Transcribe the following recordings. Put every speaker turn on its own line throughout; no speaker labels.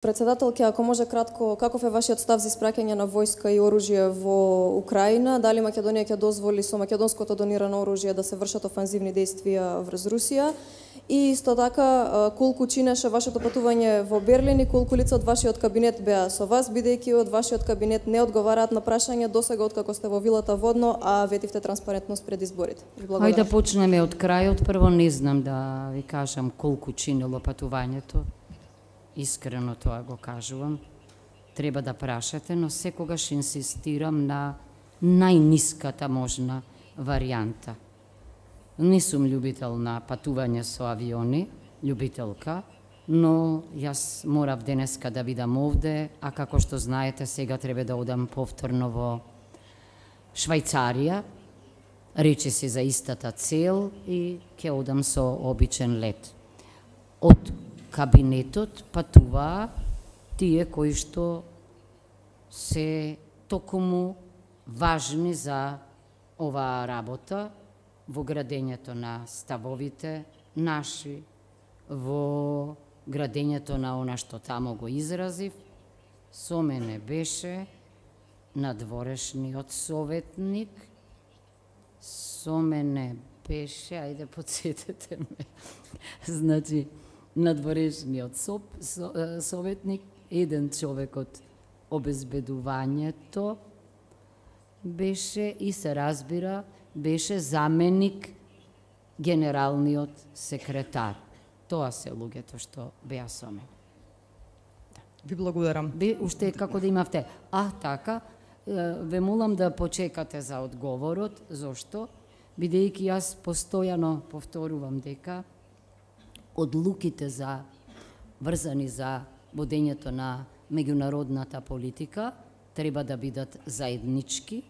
Председателке, ако може кратко, каков е вашиот став за испраќање на војска и оружје во Украина? Дали Македонија ќе дозволи со македонското донирано оружје да се вршат офанзивни действија врз Русија? И исто така, колку чинеше вашето патување во Берлин и колку лица од вашиот кабинет беа со вас, бидејќи од вашиот кабинет не одговараат на прашања досега откако сте во вилата Водно, а ветивте транспарентност пред изборите?
Ајде да почнеме од крајот. Прво не знам да ви кажам колку чинело патувањето. Искрено тоа го кажувам. Треба да прашате, но секогаш инсистирам на најниската можна варијанта. Не сум љубител на патување со авиони, љубителка, но јас морав денеска да бидам овде, а како што знаете, сега треба да одам повторно во Швајцарија, рече се за истата цел и ќе одам со обичен лет. Од кабинетот патуваа тие кои што се токму важни за оваа работа во градењето на ставовите наши, во градењето на она што тамо го изразив. Со мене беше надворешниот советник, со мене беше, ајде подсетете ме, значи, надворешниот советник, еден човек од обезбедувањето беше и се разбира, беше заменик генералниот секретар. Тоа се луѓето што беа со мене.
Ви благодарам.
Уште како да имавте. Така, ве молам да почекате за одговорот. Зошто? Бидејќи јас постојано повторувам дека одлуките за врзани за водењето на меѓународната политика треба да бидат заеднички.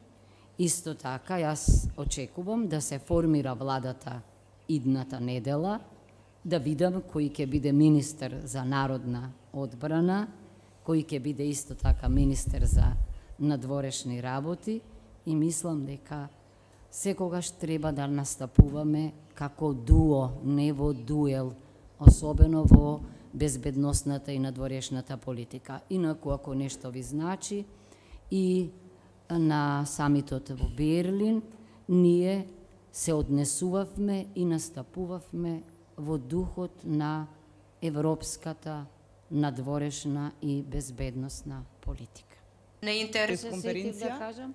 Исто така, јас очекувам да се формира владата идната недела, да видам кој ќе биде министер за народна одбрана, кој ќе биде исто така министер за надворешни работи и мислам дека секогаш треба да настапуваме како дуо, не во дуел, особено во безбедносната и надворешната политика. Инаку, ако нешто ви значи, и на самитот во Берлин, ние се однесувавме и настапувавме во духот на европската надворешна и безбедносна политика.
Не интересен
да кажам,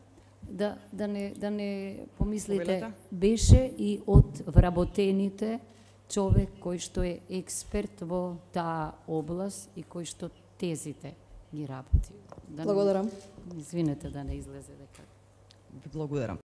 да не помислите, беше и од вработените човек кој што е експерт во таа област и кој што тезите ги работи.
Благодарам.
Извинете да не излезе дека.
Благодарам.